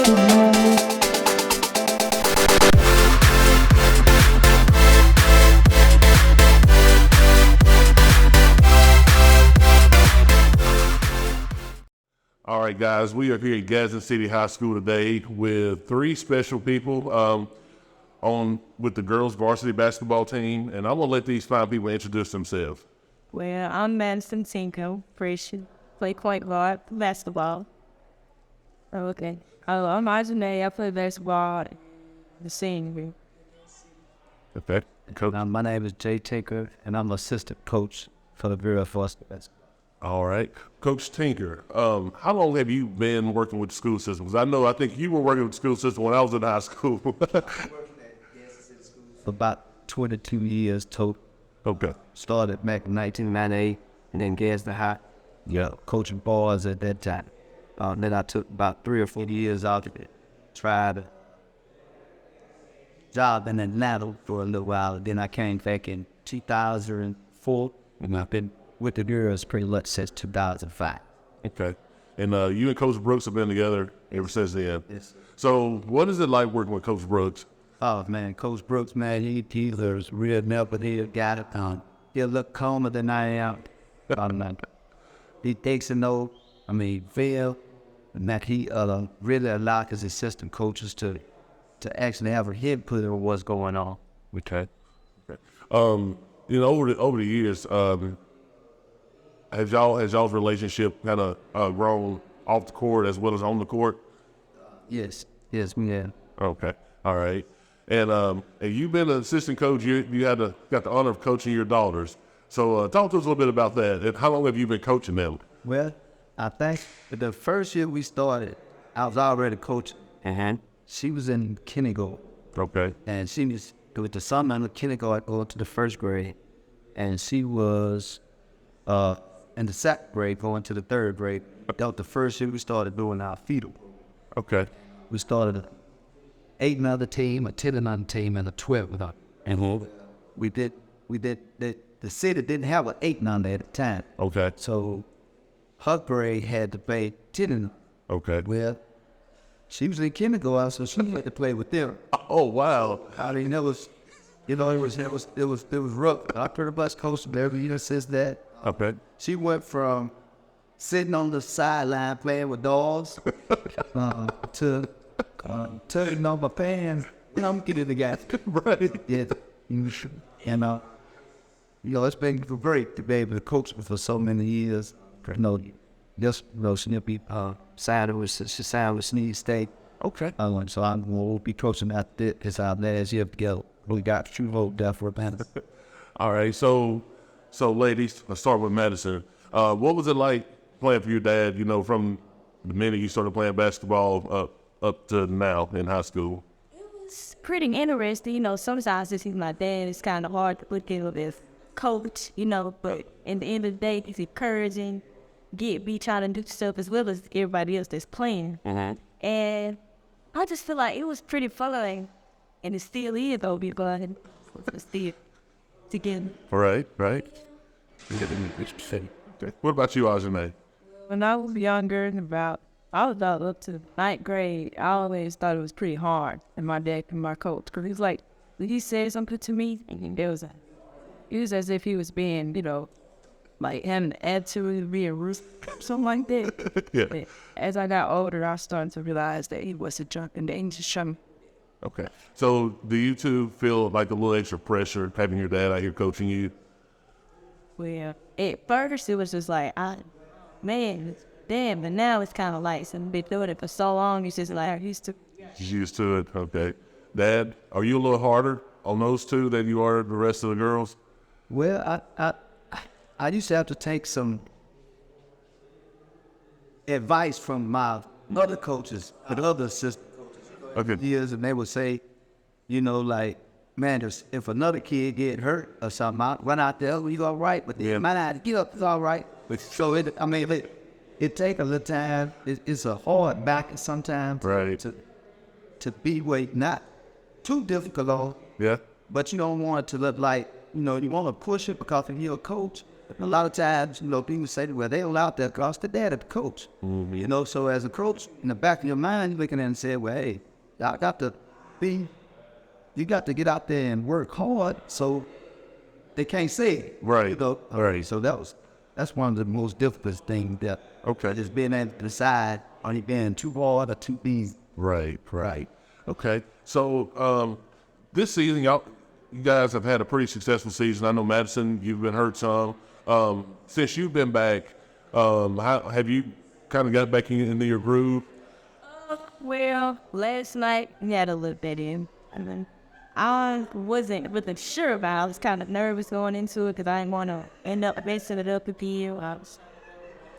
All right, guys, we are here at Gadsden City High School today with three special people with the girls varsity basketball team, and I'm gonna let these fine people introduce themselves. Well, I'm Madison Tinko, freshman, play point guard, basketball. Okay. I'm Ajainay, I play basketball, the senior. Okay, Coach. My name is Jay Tinker, and I'm assistant coach for the girls varsity basketball. All right, Coach Tinker. How long have you been working with the school system? Because I think you were working with the school system when I was in high school. For about 22 years total. Okay. Started back in 1998, and then Gadsden High. Yeah, coaching boys at that time. Then I took about 3 or 4 years out of it. Tried a job in Atlanta for a little while, and then I came back in 2004, and I've been with the girls pretty much since 2005. Okay. And you and Coach Brooks have been together ever since then. Yes. So what is it like working with Coach Brooks? Oh man, Coach Brooks, man, he's a real never-head guy. He'll look calmer than I am. He takes a note. Phil, and that he really allowed his assistant coaches to actually have a input on what's going on. Okay. Over the years, has y'all's relationship kind of grown off the court as well as on the court? Yes, we have. Okay, all right. And you've been an assistant coach. You got the honor of coaching your daughters. So talk to us a little bit about that. And how long have you been coaching them? Well, I think the first year we started, I was already coaching. She was in kindergarten. Okay. And she was with the summer in the kindergarten going to the first grade. And she was in the second grade going to the third grade. That was the first year we started doing our fetal. Okay. We started an 8-another team, a 10-another team, and a 12-another. And we did the city didn't have an 8-another at the time. Okay. So her grade had to play 10-another. Okay. Well, she was in kindergarten, so she had to play with them. Oh wow! It was rough. I pretty much coached them every year since that. Okay. She went from sitting on the sideline playing with dogs to turning on my pants. I'm getting the guys. Right. Yeah. And it's been great to be able to coach for so many years. She'll be signed with Sneed State. Okay. So I'm going to be coaching at this our last year together. We got 2 votes there for a band. All right. So ladies, let's start with Madison. What was it like playing for your dad? From the minute you started playing basketball up to now in high school. It's pretty interesting, sometimes this is my dad, it's kind of hard to look at him as coach, but at the end of the day, he's encouraging, be trying to do stuff as well as everybody else that's playing. And I just feel like it was pretty fun, and it still is, though, because it's still together. Right. What about you, Ajainay? When I was younger, I was about up to 9th grade, I always thought it was pretty hard. And my dad and my coach, because he was like, when he said something to me, it was as if he was being, like having an attitude, being rude, something like that. Yeah. But as I got older, I started to realize that he wasn't drunk and he just showed me. Okay. So do you two feel like a little extra pressure having your dad out here coaching you? Well, at first it was just like, damn, but now it's kind of like something been doing it for so long, it's just like I used to. Used to it, okay. Dad, are you a little harder on those two than you are the rest of the girls? Well, I used to have to take some advice from my other coaches, the other assistant coaches, years, and they would say, man, if another kid get hurt or something, I run out there, you all right? But they might not get up, it's all right. So it take a little time. It's a hard back sometimes. Right. To be weight, not too difficult. Yeah. But you don't want it to look like, you want to push it because if you're a coach, a lot of times, people say, well, they were out there because the dad the coach. So as a coach, in the back of your mind, you're looking at it and say, well, hey, you got to get out there and work hard so they can't say it. Right. Right. So that's one of the most difficult things that just being able to decide, are you being too hard or too easy? Right. Okay. So this season, you guys have had a pretty successful season. I know Madison, you've been hurt some. Since you've been back, how have you kind of got back into your groove? Well, last night we had a little bit in. I mean, I wasn't sure about it. I was kind of nervous going into it because I didn't want to end up messing it up again.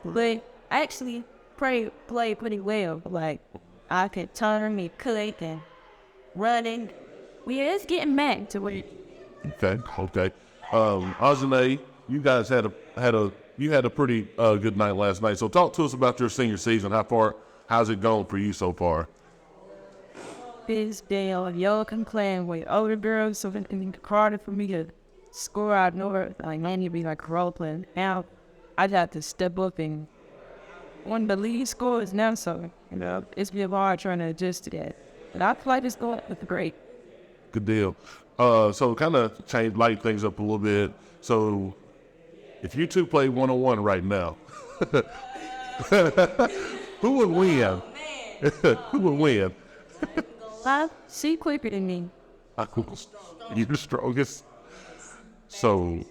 But I actually played pretty well. Like, I could turn me, cut, and running. It's getting back to where. Okay. Ajainay, you guys had a pretty good night last night. So talk to us about your senior season. How's it going for you so far? This deal, if y'all can play with older girls, so it's harder for me to score out north. Like, man, you'd be like role playing. Now, I'd have to step up and one of the lead scores now, so, it's been hard trying to adjust to that. But I feel like it's going with great. Good deal. So kind of light things up a little bit. So if you two play one-on-one right now, who would win? Who would win? She quicker than me. You're the strongest. So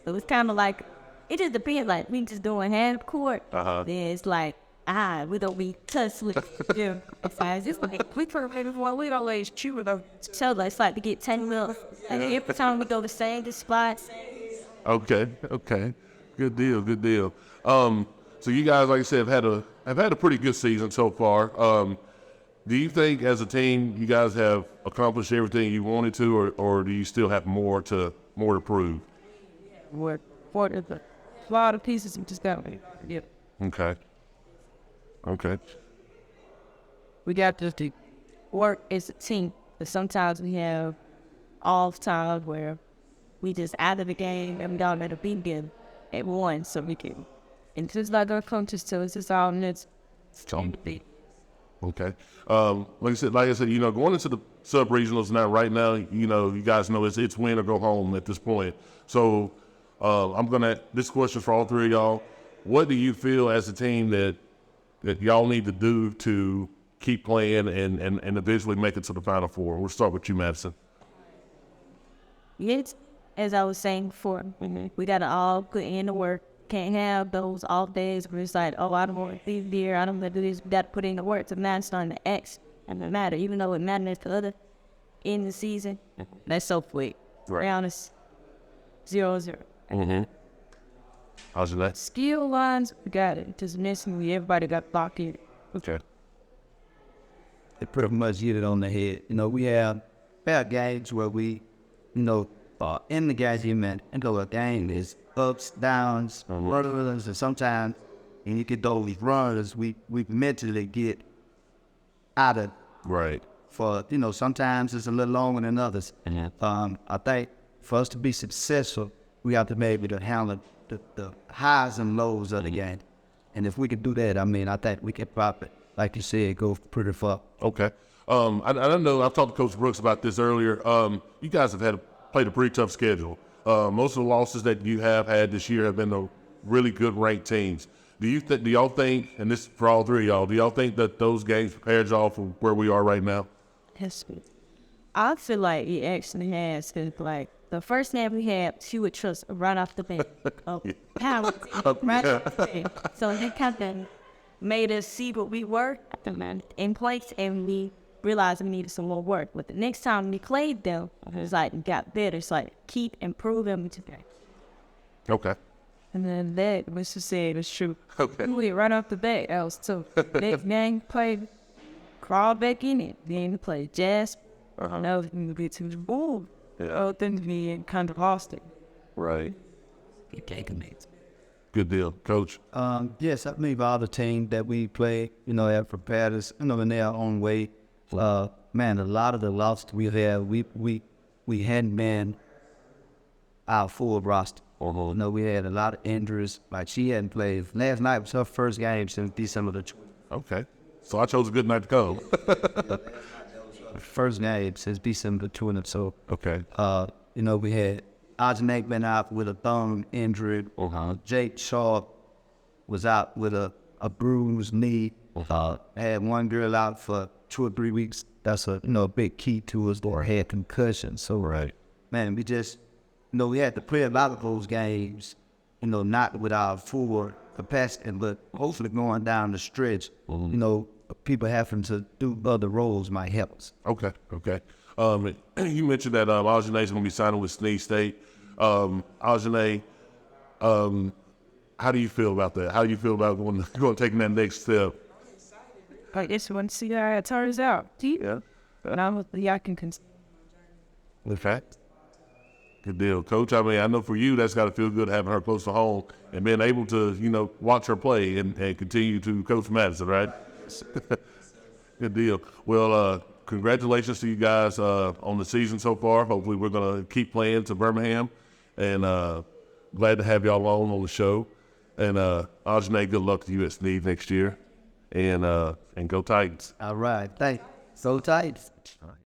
it's kind of like, it just depends. Like, we just doing half court. Then it's like, we don't be tussling. Yeah. It's like, we always chew with each other. It's like to get 10 minutes. Like, every time we go the same spot. Okay. Good deal. So you guys, like I said, have had a pretty good season so far. Do you think as a team you guys have accomplished everything you wanted to, or do you still have more to prove? What a lot of pieces we just got. Yeah. Okay. We got to work as a team. But sometimes we have off times where we just out of the game and we don't let a beat game at once, so we can. And just like our coaches tell us, it's all in its Okay. Like I said, going into the sub-regionals right now, you guys know it's win or go home at this point. So this question for all three of y'all. What do you feel as a team that y'all need to do to keep playing and eventually make it to the Final Four? We'll start with you, Madison. Yes, as I was saying before, we got to all put in the work. Can't have those off days where it's like, I don't want to leave here, I don't want to do this. We got to put in the work. So now it's starting to act and it matter, even though it matters to other in the season. That's so quick. Right. Honest, 0-0. How's that? skill lines. We got it. Just missing. Everybody got locked in. Okay. They pretty much hit it on the head. We have games where we, in the Gadsden and a game is ups, downs, runners, and sometimes, and you get those runners, we mentally get out of. Right. For, sometimes it's a little longer than others. I think for us to be successful, we have to be able to handle the highs and lows of the game. And if we can do that, I think we can probably, like you said, go pretty far. Okay. I don't know. I've talked to Coach Brooks about this earlier. You guys have played a pretty tough schedule. Most of the losses that you have had this year have been the really good ranked teams. Do y'all think, and this is for all three of y'all, do y'all think that those games prepared y'all for where we are right now? Yes. I feel like it actually has, because like the first game we had, she would trust right off the bat. Power right off the bat. So it kind of made us see what we were in place, and we realized we needed some more work. But the next time we played them, it was like it got better. It's like keep improving today. Okay. And then that was to say it was true. Okay. We went right off the bat. I was too. Next game played, crawled back in it. Then play Jazz. That was going to be too boom. Then we kind of lost it. Right. Good deal, Coach. Yes, I believe all the team that we play, have prepared us, in their own way. Man, a lot of the losses we have, we hadn't been our full roster. You know, we had a lot of injuries. Like, she hadn't played. Last night was her first game since December the 20th. Okay. So I chose a good night to come. First game since December the 20th. So, Okay. you know, we had Ajainay been out with a thumb injury. Jake Shaw was out with a bruised knee. Had one girl out for 2 or 3 weeks. That's a big key to us, or had concussion. So, man, we just, we had to play a lot of those games, not with our full capacity, but hopefully going down the stretch, people having to do other roles might help us. Okay. You mentioned that Ajainay's going to be signing with Sneed State. Ajainay, how do you feel about that? How do you feel about going taking that next step? I just want to see how it turns out. Yeah. But I can consider. In fact, good deal, Coach. I mean, I know for you that's got to feel good having her close to home and being able to, watch her play and continue to coach Madison, right? Good deal. Well, congratulations to you guys on the season so far. Hopefully we're going to keep playing to Birmingham, and glad to have y'all on the show. And Ajainay, good luck to you at Sneed next year, and go Titans. All right. Thanks. So Titans.